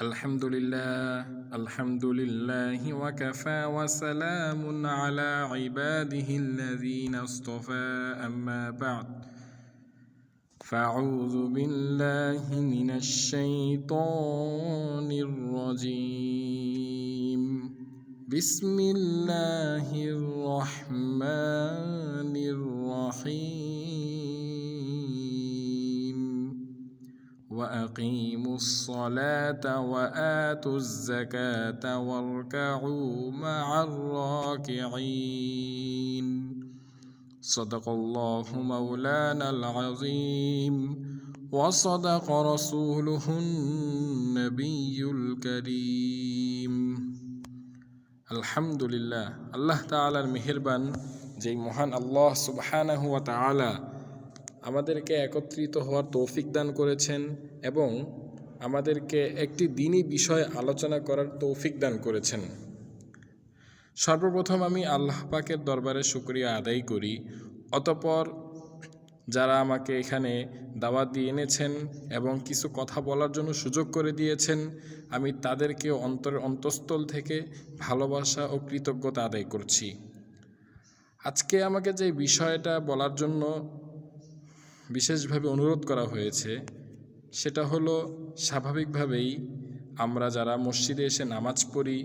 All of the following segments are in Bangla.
আলহামদুলিল্লাহ ওয়াকাফা ওয়া সালামুন আলা ইবাদিহিল্লাযীনা ইসতাফা আম্মা বা'দ ফাআউযু বিল্লাহি মিনাশ শাইতানির রাজীম বিসমিল্লাহির রহমানির রহিম وأقيموا الصلاة وآتوا الزكاة واركعوا مع الراكعين صدق الله مولانا العظيم وصدق رسوله النبي الكريم الحمد لله الله تعالى المهربان যেই মহান আল্লাহ সুবহানাহু ওয়া তাআলা আমাদেরকে একত্রিত হওয়ার তৌফিক দান করেছেন এবং আমাদেরকে একটি দ্বীনি বিষয় আলোচনা করার তৌফিক দান করেছেন। সর্বপ্রথম আমি আল্লাহ পাকের দরবারে শুকরিয়া আদায় করি। অতঃপর যারা আমাকে এখানে দাওয়াত দিয়ে এনেছেন এবং কিছু কথা বলার জন্য সুযোগ করে দিয়েছেন, আমি তাদেরকে অন্তঃস্থল থেকে ভালোবাসা ও কৃতজ্ঞতা আদায় করছি। আজকে আমাকে যে বিষয়টা বলার জন্য বিশেষভাবে অনুরোধ করা হয়েছে সেটা হলো, স্বাভাবিকভাবেই আমরা যারা মসজিদে এসে নামাজ পড়ি,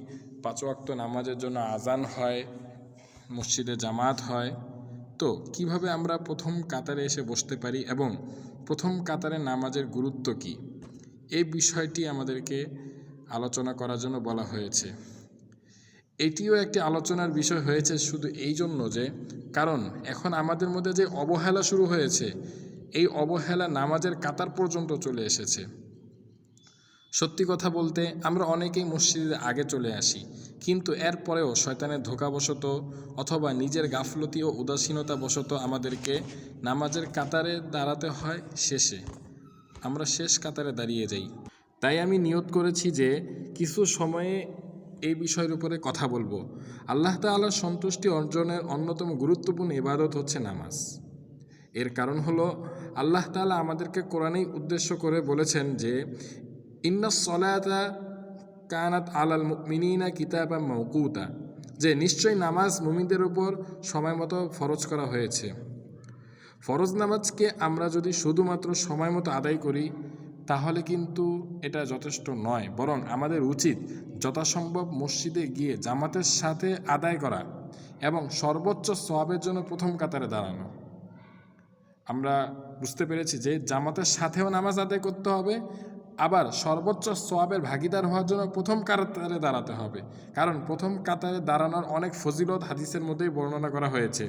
5 ওয়াক্ত নামাজের জন্য আজান হয়, মসজিদে জামাত হয়, তো কিভাবে আমরা প্রথম কাতারে এসে বসতে পারি এবং প্রথম কাতারে নামাজের গুরুত্ব কি, এই বিষয়টি আমাদেরকে আলোচনা করার জন্য বলা হয়েছে। এটিও একটি আলোচনার বিষয় হয়েছে শুধু এই জন্য যে, কারণ এখন আমাদের মধ্যে যে অবহেলা শুরু হয়েছে, এই অবহেলা নামাজের কাতার পর্যন্ত চলে এসেছে। সত্যি কথা বলতে আমরা অনেকেই মসজিদে আগে চলে আসি, কিন্তু এরপরেও শয়তানের ধোঁকাবশত অথবা নিজের গাফলতি ও উদাসীনতা বশত আমাদেরকে নামাজের কাতারে দাঁড়াতে হয় শেষে। আমরা শেষ কাতারে দাঁড়িয়ে যাই। তাই আমি নিয়ত করেছি যে কিছু সময়ে এই বিষয়ের উপরে কথা বলবো। আল্লাহ তাআলার সন্তুষ্টি অর্জনের অন্যতম গুরুত্বপূর্ণ ইবাদত হচ্ছে নামাজ। এর কারণ হলো, আল্লাহ তাআলা আমাদেরকে কোরআনেই উদ্দেশ্য করে বলেছেন যে ইন্নাস সলাতা কানাত আলাল মুমিনিনা কিতাবাম মাওকুতা, যে নিশ্চয়ই নামাজ মুমিনদের উপর সময় মতো ফরজ করা হয়েছে। ফরজ নামাজকে আমরা যদি শুধুমাত্র সময় মতো আদায় করি তাহলে কিন্তু এটা যথেষ্ট নয়, বরং আমাদের উচিত যথাসম্ভব মসজিদে গিয়ে জামাতের সাথে আদায় করা এবং সর্বোচ্চ সওয়াবের জন্য প্রথম কাতারে দাঁড়ানো। আমরা বুঝতে পেরেছি যে জামাতের সাথেও নামাজ আদায় করতে হবে, আবার সর্বোচ্চ সওয়াবের ভাগিদার হওয়ার জন্য প্রথম কাতারে দাঁড়াতে হবে। কারণ প্রথম কাতারে দাঁড়ানোর অনেক ফজিলত হাদিসের মধ্যেই বর্ণনা করা হয়েছে।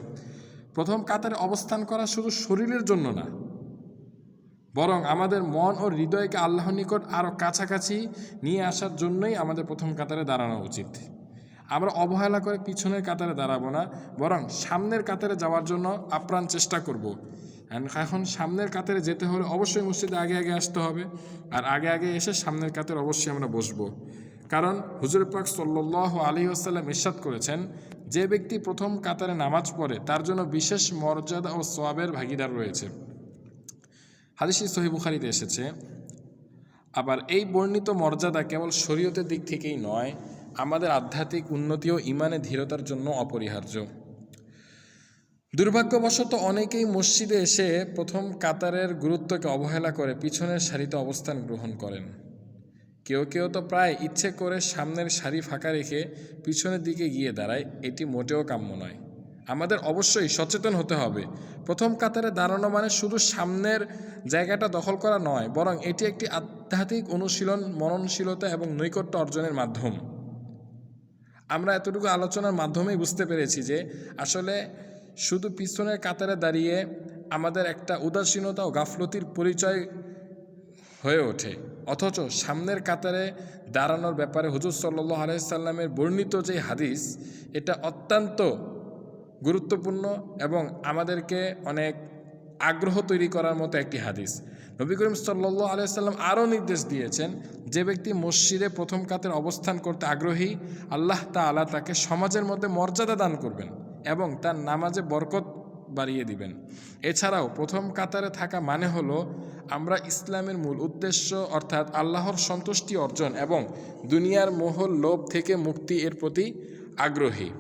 প্রথম কাতারে অবস্থান করা শুধু শরীরের জন্য না, বরং আমাদের মন ও হৃদয়কে আল্লাহর নিকট আরও কাছাকাছি নিয়ে আসার জন্যই আমাদের প্রথম কাতারে দাঁড়ানো উচিত। আমরা অবহেলা করে পিছনের কাতারে দাঁড়াবো না, বরং সামনের কাতারে যাওয়ার জন্য আপ্রাণ চেষ্টা করব। এখন সামনের কাতারে যেতে হলে অবশ্যই মসজিদে আগে আগে আসতে হবে, আর আগে আগে এসে সামনের কাতারে অবশ্যই আমরা বসবো। কারণ হুজুর পাক সাল্লাল্লাহু আলাইহি ওয়াসাল্লাম ইরশাদ করেছেন, যে ব্যক্তি প্রথম কাতারে নামাজ পড়ে তার জন্য বিশেষ মর্যাদা ও সওয়াবের ভাগিদার রয়েছে। হাদিসটি সহিহ বুখারীতে এসেছে। আবার এই বর্ণিত মর্যাদা কেবল শরীয়তের দিক থেকেই নয়, আমাদের আধ্যাত্মিক উন্নতি ও ঈমানে দৃঢ়তার জন্য অপরিহার্য। দুর্ভাগ্যবশত অনেকেই মসজিদে এসে প্রথম কাতারের গুরুত্বকে অবহেলা করে পিছনের সারিতে অবস্থান গ্রহণ করেন। কেউ কেউ তো প্রায় ইচ্ছে করে সামনের সারি ফাঁকা রেখে পিছনের দিকে গিয়ে দাঁড়ায়। এটি মোটেও কাম্য নয়। আমাদের অবশ্যই সচেতন হতে হবে। প্রথম কাতারে দাঁড়ানো মানে শুধু সামনের জায়গাটা দখল করা নয়, বরং এটি একটি আধ্যাত্মিক অনুশীলন, মননশীলতা এবং নৈকট্য অর্জনের মাধ্যম। আমরা এতটুকু আলোচনার মাধ্যমেই বুঝতে পেরেছি যে আসলে শুধু পিছনের কাতারে দাঁড়িয়ে আমাদের একটা উদাসীনতা ও গাফলতির পরিচয় হয়ে ওঠে, অথচ সামনের কাতারে দাঁড়ানোর ব্যাপারে হুজুর সাল্লাল্লাহু আলাইহি সাল্লামের বর্ণিত যে হাদিস, এটা অত্যন্ত গুরুত্বপূর্ণ এবং আমাদেরকে অনেক আগ্রহ তৈরি করার মতো একটি হাদিস। নবী করিম সাল্লাল্লাহু আলাইহি সাল্লাম আরও নির্দেশ দিয়েছেন, যে ব্যক্তি মসজিদে প্রথম কাতারে অবস্থান করতে আগ্রহী, আল্লাহ তাআলা তাকে সমাজের মধ্যে মর্যাদা দান করবেন এবং তার নামাজে বরকত বাড়িয়ে দিবেন। এছাড়াও প্রথম কাতারে থাকা মানে হলো আমরা ইসলামের মূল উদ্দেশ্য অর্থাৎ আল্লাহর সন্তুষ্টি অর্জন এবং দুনিয়ার মোহ লোভ থেকে মুক্তি এর প্রতি আগ্রহী।